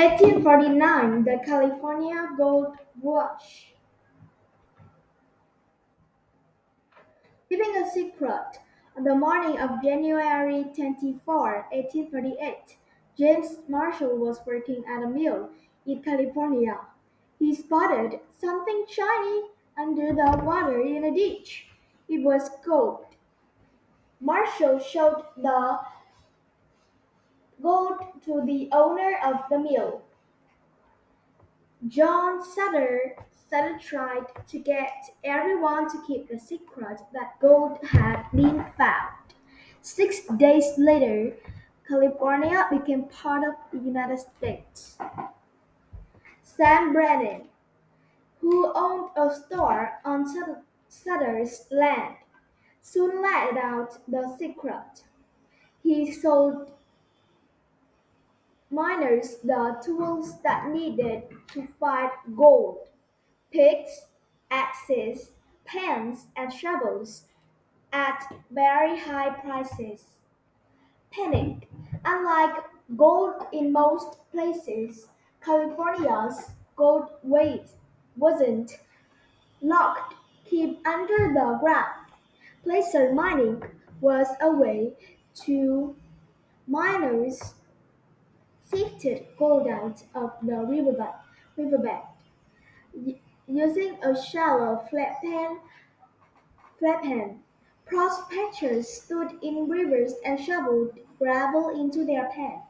1849, the California Gold Rush. Keeping a secret, on the morning of January 24, 1838, James Marshall was working at a mill in California. He spotted something shiny under the water in a ditch. It was gold. Marshall showed the gold to the owner of the mill. John Sutter tried to get everyone to keep the secret that gold had been found. 6 days later, California became part of the United States. Sam Brennan, who owned a store on Sutter's land, soon let out the secret. He sold miners the tools that needed to find gold: picks, axes, pans, and shovels at very high prices. Panic. Unlike gold in most places, California's gold weight wasn't locked keep under the ground. Placer mining was a way to miners sifted gold out of the riverbed using a shallow flat pan. Prospectors stood in rivers and shoveled gravel into their pan.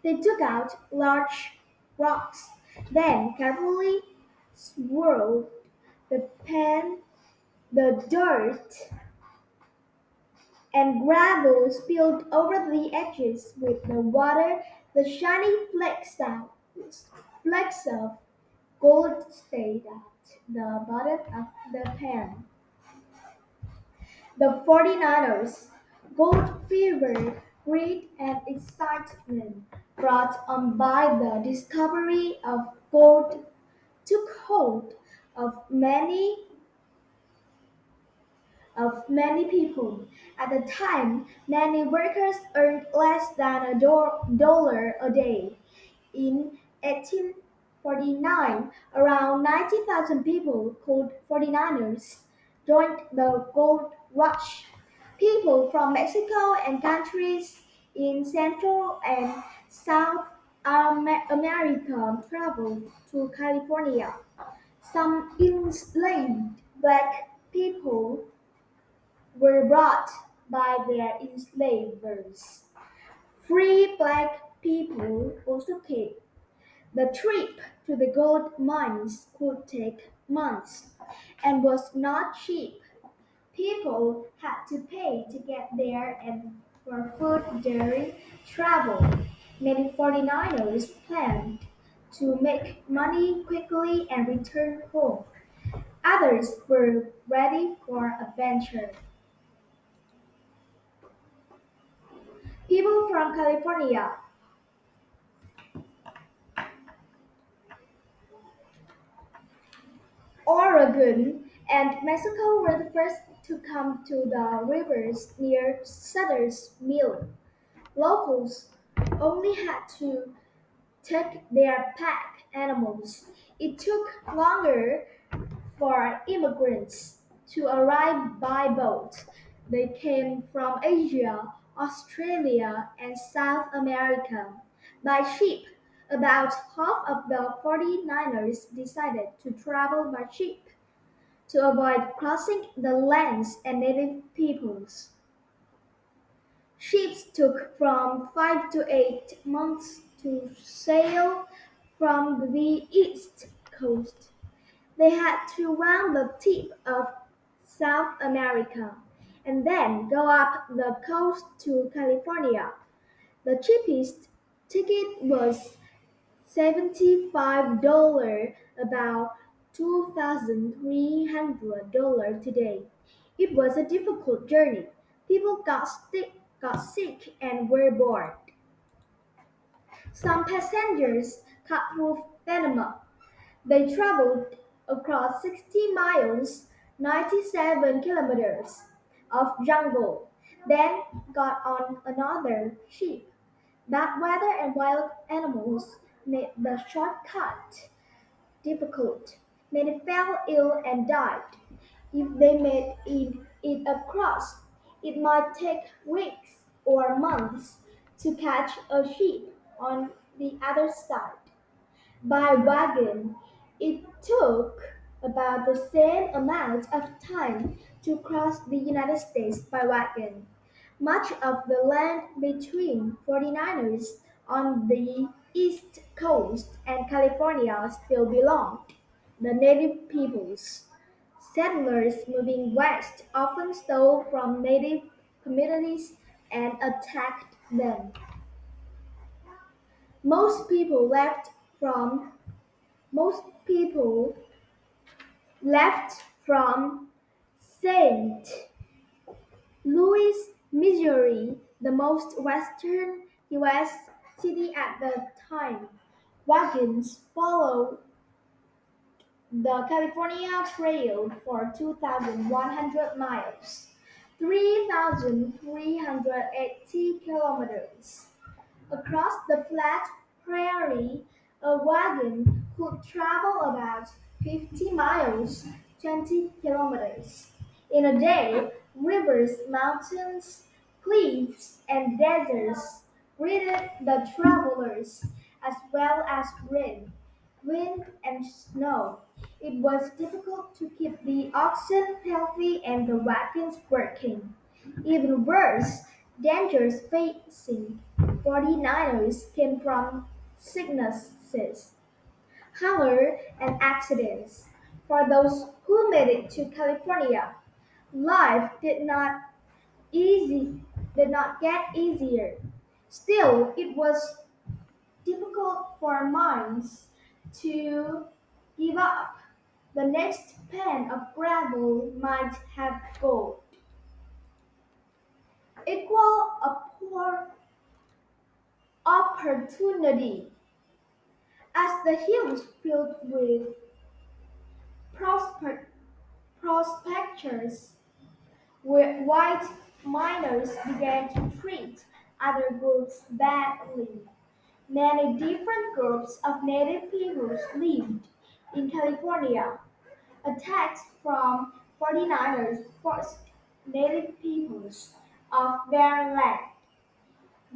They took out large rocks, then carefully swirled the pan. The dirt and gravel spilled over the edges with the water. The shiny flakes of gold stayed at the bottom of the pan. The 49ers, gold fever, greed, and excitement brought on by the discovery of gold took hold of many people. At the time, many workers earned less than a dollar a day. In 1849, around 90,000 people, called 49ers, joined the gold rush. People from Mexico and countries in Central and South America traveled to California. Some enslaved black people were brought by their enslavers. Free black people also came. The trip to the gold mines could take months and was not cheap. People had to pay to get there and for food during travel. Many 49ers planned to make money quickly and return home. Others were ready for adventure. People from California, Oregon, and Mexico were the first to come to the rivers near Sutter's Mill. Locals only had to take their pack animals. It took longer for immigrants to arrive by boat. They came from Asia, Australia, and South America. By ship, about half of the 49ers decided to travel by ship to avoid crossing the lands and native peoples. Ships took from 5 to 8 months to sail from the east coast. They had to round the tip of South America and then go up the coast to California. The cheapest ticket was $75, about $2,300 today. It was a difficult journey. People got sick and were bored. Some passengers cut through Panama. They traveled across 60 miles, 97 kilometers of jungle, then got on another ship. Bad weather and wild animals made the shortcut difficult. Many fell ill and died. If they made it across, it might take weeks or months to catch a ship on the other side. By wagon, it took about the same amount of time to cross the United States by wagon. Much of the land between 49ers on the East Coast and California still belonged the native peoples. Settlers moving west often stole from native communities and attacked them. Most people left from Most people left from St. Louis, Missouri, the most western U.S. city at the time. Wagons followed the California Trail for 2,100 miles, 3,380 kilometers. Across the flat prairie, a wagon could travel about 50 miles, 20 kilometers. In a day, rivers, mountains, cliffs, and deserts greeted the travelers, as well as rain, wind, and snow. It was difficult to keep the oxen healthy and the wagons working. Even worse, dangers facing 49ers came from sicknesses, hunger, and accidents. For those who made it to California, life easy did not get easier. Still, it was difficult for minds to give up. The next pan of gravel might have gold. Equal opportunity. As the hills filled with prosper- prospectors, white miners began to treat other groups badly. Many different groups of native peoples lived in California. Attacks from 49ers forced native peoples off their land.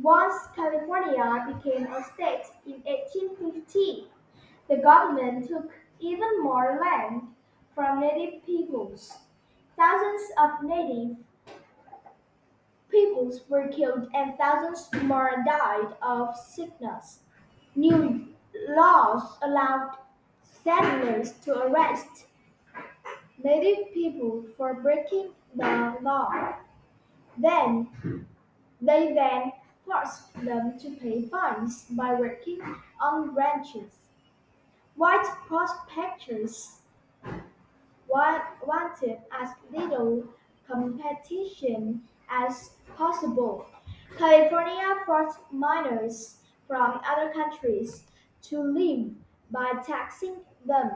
Once California became a state in 1850, the government took even more land from native peoples. Thousands of native peoples were killed and thousands more died of sickness. New laws allowed settlers to arrest native people for breaking the law. Then they forced them to pay fines by working on ranches. White prospectors wanted as little competition as possible. California forced miners from other countries to live by taxing them,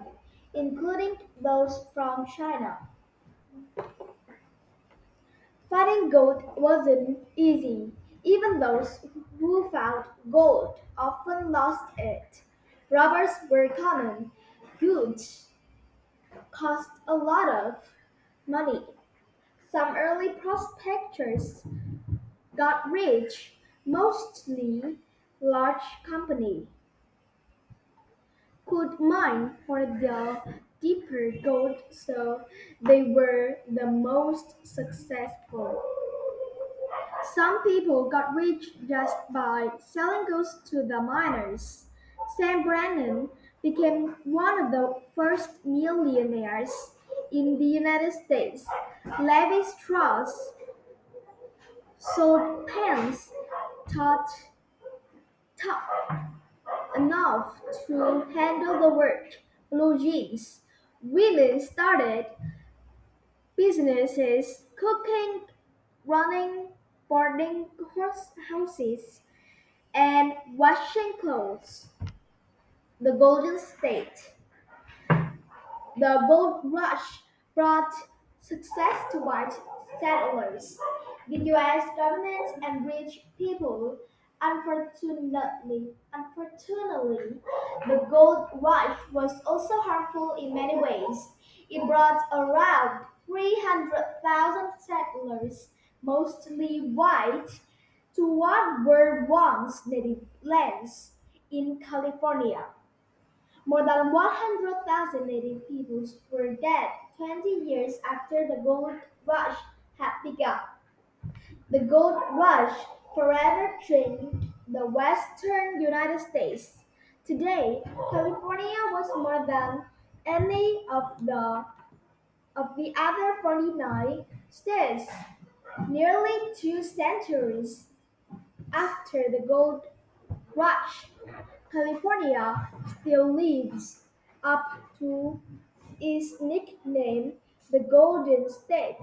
including those from China. Finding gold wasn't easy. Even those who found gold often lost it. Robbers were common. Goods cost a lot of money. Some early prospectors got rich, mostly large companies could mine for the deeper gold, so they were the most successful. Some people got rich just by selling goods to the miners. Sam Brennan became one of the first millionaires in the United States. Levi Strauss sold pens thought tough enough to handle the work. Blue jeans. Women started businesses cooking, running boarding houses, and washing clothes. The Golden State. The gold rush brought success to white settlers. The U.S. government and rich people Unfortunately, the gold rush was also harmful in many ways. It brought around 300,000 settlers, mostly white, to what were once native lands in California. More than 100,000 native peoples were dead 20 years after the gold rush had begun. The gold rush forever changed the western United States. Today, California was more than any of the other 49 states. Nearly 2 centuries after the gold rush, California still lives up to its nickname, the Golden State.